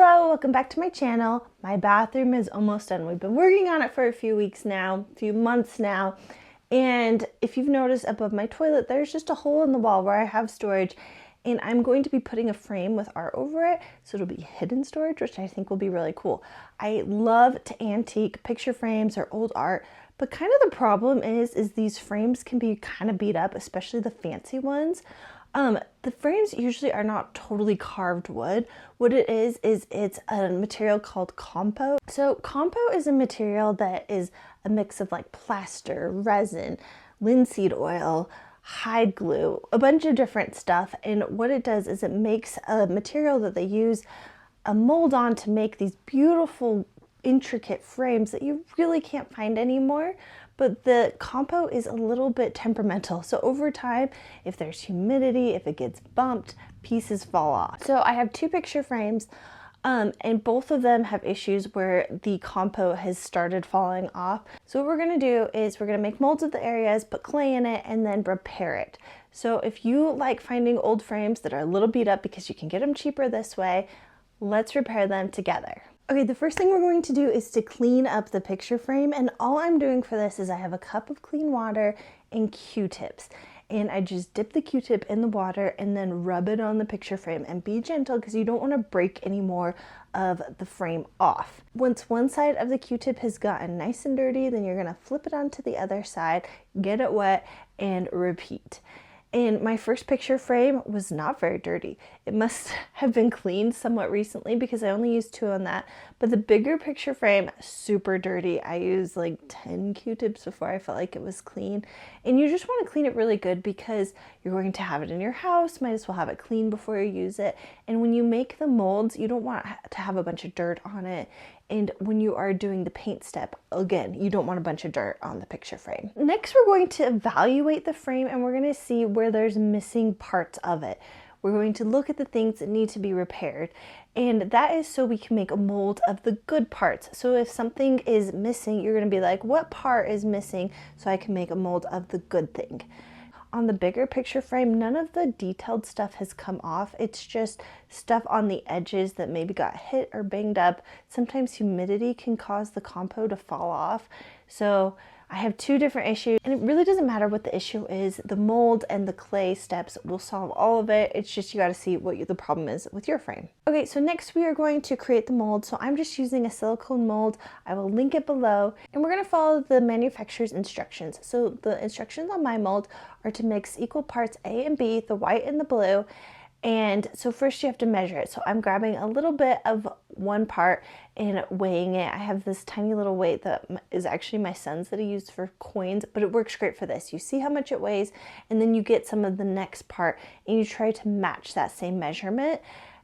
Hello, welcome back to my channel. My bathroom is almost done. We've been working on it for a few weeks now, a few months now. And if you've noticed above my toilet, there's just a hole in the wall where I have storage. And I'm going to be putting a frame with art over it, so it'll be hidden storage, which I think will be really cool. I love to antique picture frames or old art, but kind of the problem is these frames can be kind of beat up, especially the fancy ones. The frames usually are not totally carved wood. What it is it's a material called compo. So compo is a material that is a mix of like plaster, resin, linseed oil, hide glue, a bunch of different stuff. And what it does is it makes a material that they use a mold on to make these beautiful, intricate frames that you really can't find anymore. But the compo is a little bit temperamental. So over time, if there's humidity, if it gets bumped, pieces fall off. So I have two picture frames and both of them have issues where the compo has started falling off. So what we're gonna do is we're gonna make molds of the areas, put clay in it, and then repair it. So if you like finding old frames that are a little beat up because you can get them cheaper this way, let's repair them together. Okay, the first thing we're going to do is to clean up the picture frame, and all I'm doing for this is I have a cup of clean water and Q-tips, and I just dip the Q-tip in the water and then rub it on the picture frame, and be gentle because you don't want to break any more of the frame off. Once one side of the Q-tip has gotten nice and dirty, then you're going to flip it onto the other side, get it wet, and repeat. And my first picture frame was not very dirty. It must have been cleaned somewhat recently because I only used 2 on that. But the bigger picture frame, super dirty. I used like 10 Q-tips before I felt like it was clean. And you just want to clean it really good because you're going to have it in your house. Might as well have it clean before you use it. And when you make the molds, you don't want to have a bunch of dirt on it. And when you are doing the paint step, again, you don't want a bunch of dirt on the picture frame. Next, we're going to evaluate the frame and we're going to see where there's missing parts of it. We're going to look at the things that need to be repaired. And that is so we can make a mold of the good parts. So if something is missing, you're going to be like, what part is missing so I can make a mold of the good thing? On the bigger picture frame, none of the detailed stuff has come off. It's just stuff on the edges that maybe got hit or banged up. Sometimes humidity can cause the compo to fall off. So I have 2 different issues, and it really doesn't matter what the issue is. The mold and the clay steps will solve all of it. It's just you got to see what the problem is with your frame. Okay, so next we are going to create the mold. So I'm just using a silicone mold. I will link it below, and we're going to follow the manufacturer's instructions. So the instructions on my mold are to mix equal parts A and B, the white and the blue. And so first you have to measure it. So I'm grabbing a little bit of one part and weighing it. I have this tiny little weight that is actually my son's that he used for coins, but it works great for this. You see how much it weighs, and then you get some of the next part and you try to match that same measurement.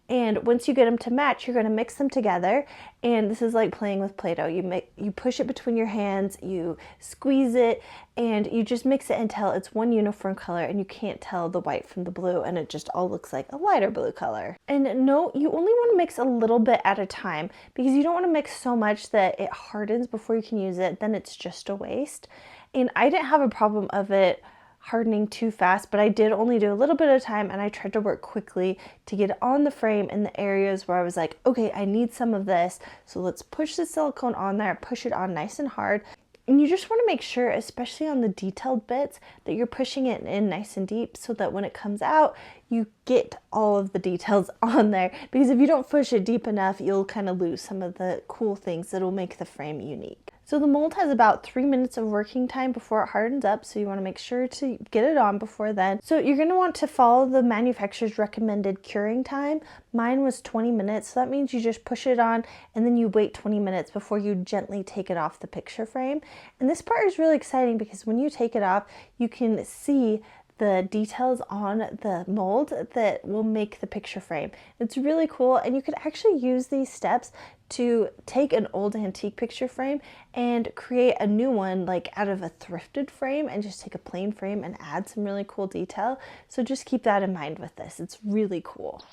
And once you get them to match, you're going to mix them together. And this is like playing with Play-Doh. You push it between your hands, you squeeze it, and you just mix it until it's one uniform color and you can't tell the white from the blue, and it just all looks like a lighter blue color. And no, you only want to mix a little bit at a time because you don't want to mix so much that it hardens before you can use it. Then it's just a waste. And I didn't have a problem of it hardening too fast, but I did only do a little bit at a time, and I tried to work quickly to get on the frame in the areas where I was like, okay, I need some of this, so let's push the silicone on there, push it on nice and hard. And you just want to make sure, especially on the detailed bits, that you're pushing it in nice and deep so that when it comes out, you get all of the details on there. Because if you don't push it deep enough, you'll kind of lose some of the cool things that will make the frame unique. So the mold has about 3 minutes of working time before it hardens up, so you want to make sure to get it on before then. So you're going to want to follow the manufacturer's recommended curing time. Mine was 20 minutes, so that means you just push it on and then you wait 20 minutes before you gently take it off the picture frame. And this part is really exciting because when you take it off, you can see the details on the mold that will make the picture frame. It's really cool, and you could actually use these steps to take an old antique picture frame and create a new one like out of a thrifted frame, and just take a plain frame and add some really cool detail. So just keep that in mind with this. It's really cool.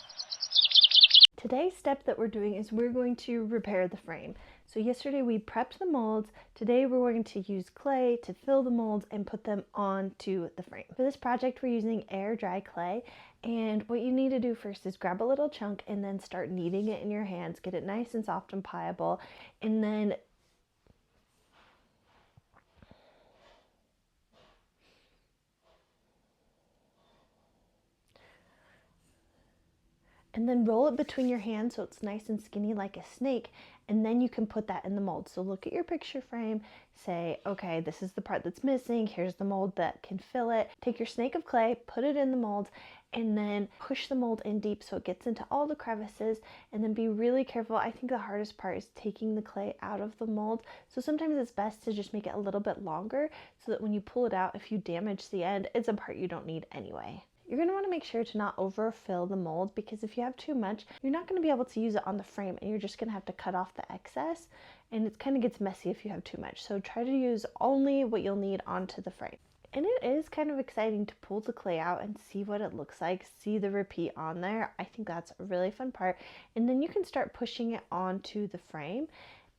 Today's step that we're doing is we're going to repair the frame. So yesterday we prepped the molds. Today we're going to use clay to fill the molds and put them onto the frame. For this project we're using air dry clay, and what you need to do first is grab a little chunk and then start kneading it in your hands. Get it nice and soft and pliable, and then roll it between your hands so it's nice and skinny like a snake, and then you can put that in the mold. So look at your picture frame, say, okay, this is the part that's missing, here's the mold that can fill it. Take your snake of clay, put it in the mold, and then push the mold in deep so it gets into all the crevices, and then be really careful. I think the hardest part is taking the clay out of the mold. So sometimes it's best to just make it a little bit longer so that when you pull it out, if you damage the end, it's a part you don't need anyway. You're going to want to make sure to not overfill the mold, because if you have too much, you're not going to be able to use it on the frame and you're just going to have to cut off the excess, and it kind of gets messy if you have too much. So try to use only what you'll need onto the frame. And it is kind of exciting to pull the clay out and see what it looks like, see the repeat on there. I think that's a really fun part. And then you can start pushing it onto the frame.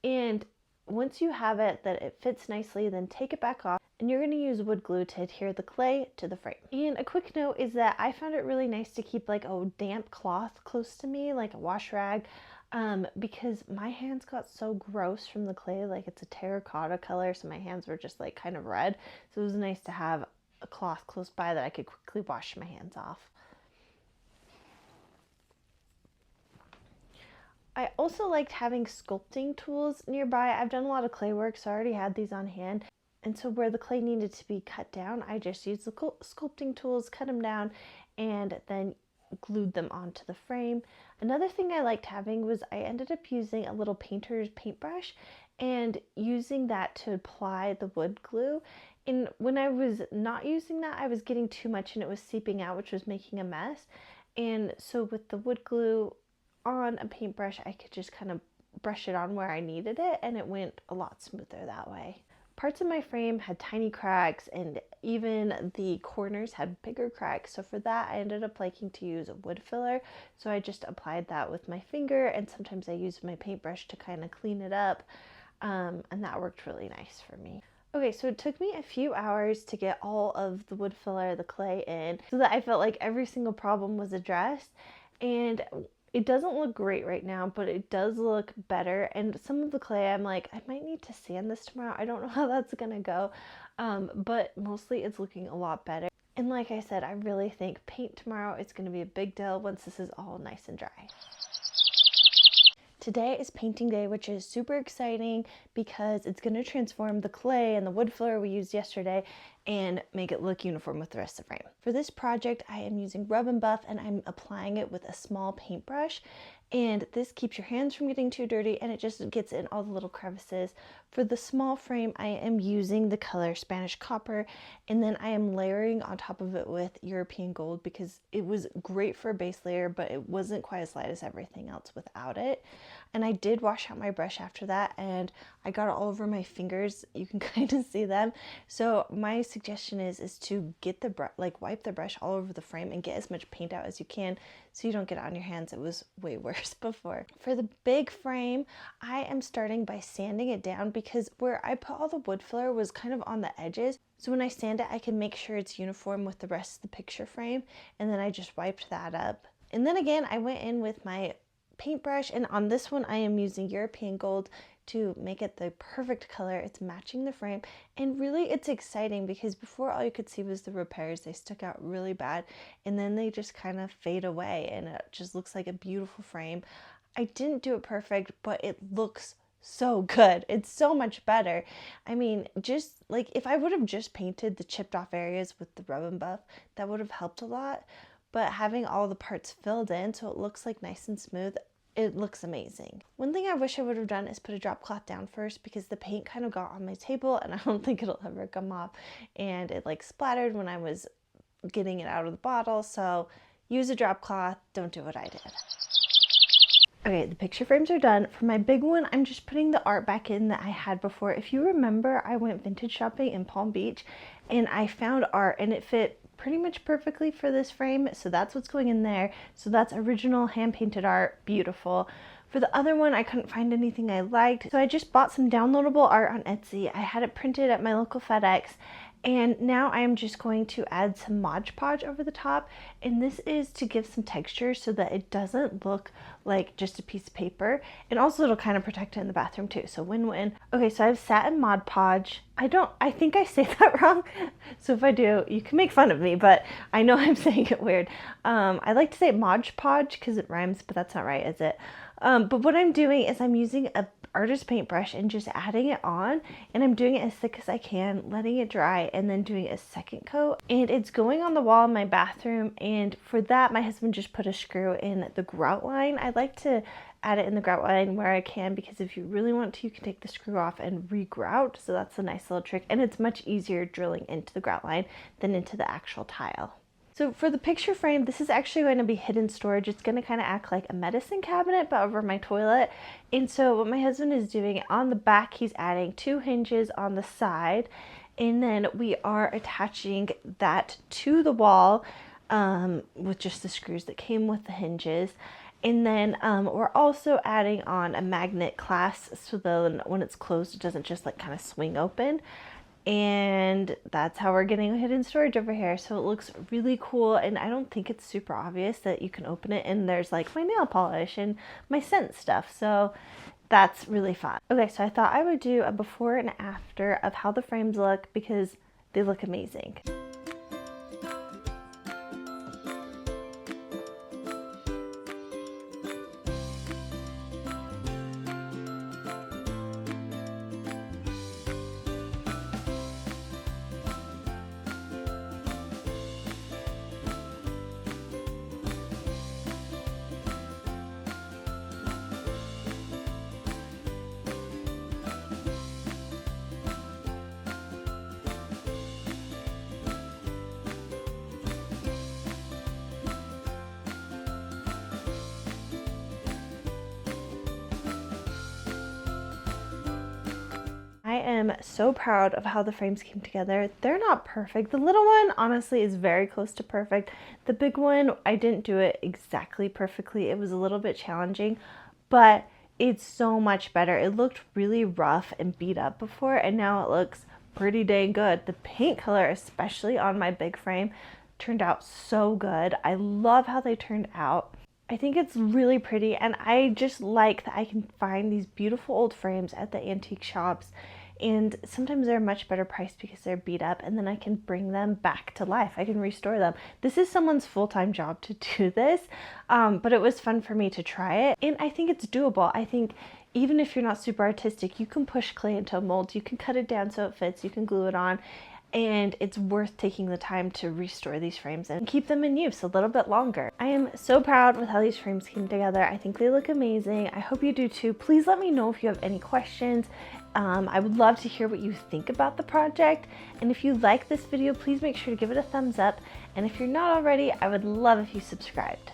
And once you have it that it fits nicely, then take it back off, and you're going to use wood glue to adhere the clay to the frame. And a quick note is that I found it really nice to keep like a damp cloth close to me, like a wash rag, because my hands got so gross from the clay. Like, it's a terracotta color, so my hands were just like kind of red. So it was nice to have a cloth close by that I could quickly wash my hands off. I also liked having sculpting tools nearby. I've done a lot of clay work, so I already had these on hand. And so where the clay needed to be cut down, I just used the sculpting tools, cut them down, and then glued them onto the frame. Another thing I liked having was I ended up using a little painter's paintbrush and using that to apply the wood glue. And when I was not using that, I was getting too much and it was seeping out, which was making a mess. And so with the wood glue on a paintbrush, I could just kind of brush it on where I needed it, and it went a lot smoother that way. Parts of my frame had tiny cracks, and even the corners had bigger cracks. So for that, I ended up liking to use a wood filler. So I just applied that with my finger, and sometimes I used my paintbrush to kind of clean it up. And that worked really nice for me. Okay, so it took me a few hours to get all of the wood filler, the clay in, so that I felt like every single problem was addressed. And it doesn't look great right now, but it does look better. And some of the clay, I'm like, I might need to sand this tomorrow. I don't know how that's gonna go, but mostly it's looking a lot better. And like I said, I really think paint tomorrow is gonna be a big deal once this is all nice and dry. Today is painting day, which is super exciting because it's going to transform the clay and the wood filler we used yesterday and make it look uniform with the rest of the frame. For this project, I am using Rub and Buff, and I'm applying it with a small paintbrush. And this keeps your hands from getting too dirty, and it just gets in all the little crevices. For the small frame, I am using the color Spanish Copper, and then I am layering on top of it with European Gold because it was great for a base layer, but it wasn't quite as light as everything else without it. And I did wash out my brush after that, and I got it all over my fingers. You can kind of see them. So my suggestion is to get the wipe the brush all over the frame and get as much paint out as you can so you don't get it on your hands. It was way worse before. For the big frame, I am starting by sanding it down because where I put all the wood filler was kind of on the edges. So when I sand it, I can make sure it's uniform with the rest of the picture frame, and then I just wiped that up. And then again, I went in with my paintbrush, and on this one I am using European Gold to make it the perfect color. It's matching the frame, and really it's exciting because before all you could see was the repairs. They stuck out really bad, and then they just kind of fade away, and it just looks like a beautiful frame. I didn't do it perfect, but it looks so good. It's so much better. I mean, just like if I would have just painted the chipped off areas with the Rub and Buff, that would have helped a lot. But having all the parts filled in so it looks like nice and smooth, it looks amazing. One thing I wish I would have done is put a drop cloth down first because the paint kind of got on my table and I don't think it'll ever come off, and it like splattered when I was getting it out of the bottle. So use a drop cloth, don't do what I did. Okay, the picture frames are done. For my big one, I'm just putting the art back in that I had before. If you remember, I went vintage shopping in Palm Beach and I found art and it fit pretty much perfectly for this frame, so that's what's going in there. So that's original hand painted art, beautiful. For the other one, I couldn't find anything I liked, so I just bought some downloadable art on Etsy. I had it printed at my local FedEx, and now I am just going to add some Mod Podge over the top, and this is to give some texture so that it doesn't look like just a piece of paper, and also it'll kind of protect it in the bathroom too, so win-win. Okay, so I have satin Mod Podge. I think I say that wrong, so if I do, you can make fun of me, but I know I'm saying it weird. I like to say Mod Podge because it rhymes, but that's not right, is it? But what I'm doing is I'm using a artist paintbrush and just adding it on, and I'm doing it as thick as I can, letting it dry, and then doing a second coat. And it's going on the wall in my bathroom, and for that my husband just put a screw in the grout line. I like to add it in the grout line where I can, because if you really want to, you can take the screw off and re-grout, so that's a nice little trick, and it's much easier drilling into the grout line than into the actual tile. So for the picture frame, this is actually going to be hidden storage. It's going to kind of act like a medicine cabinet, but over my toilet. And so what my husband is doing, on the back, he's adding 2 hinges on the side, and then we are attaching that to the wall with just the screws that came with the hinges. And then we're also adding on a magnet clasp, so that when it's closed, it doesn't just like kind of swing open. And that's how we're getting hidden storage over here. So it looks really cool, and I don't think it's super obvious that you can open it and there's like my nail polish and my scent stuff, so that's really fun. Okay, so I thought I would do a before and after of how the frames look, because they look amazing. I am so proud of how the frames came together. They're not perfect. The little one, honestly, is very close to perfect. The big one, I didn't do it exactly perfectly. It was a little bit challenging, but it's so much better. It looked really rough and beat up before, and now it looks pretty dang good. The paint color, especially on my big frame, turned out so good. I love how they turned out. I think it's really pretty, and I just like that I can find these beautiful old frames at the antique shops, and sometimes they're much better priced because they're beat up, and then I can bring them back to life. I can restore them. This is someone's full-time job to do this, but it was fun for me to try it, and I think it's doable. I think even if you're not super artistic, you can push clay into a mold, you can cut it down so it fits, you can glue it on, and it's worth taking the time to restore these frames and keep them in use a little bit longer. I am so proud with how these frames came together. I think they look amazing. I hope you do too. Please let me know if you have any questions. I would love to hear what you think about the project, and if you like this video, please make sure to give it a thumbs up, and if you're not already, I would love if you subscribed.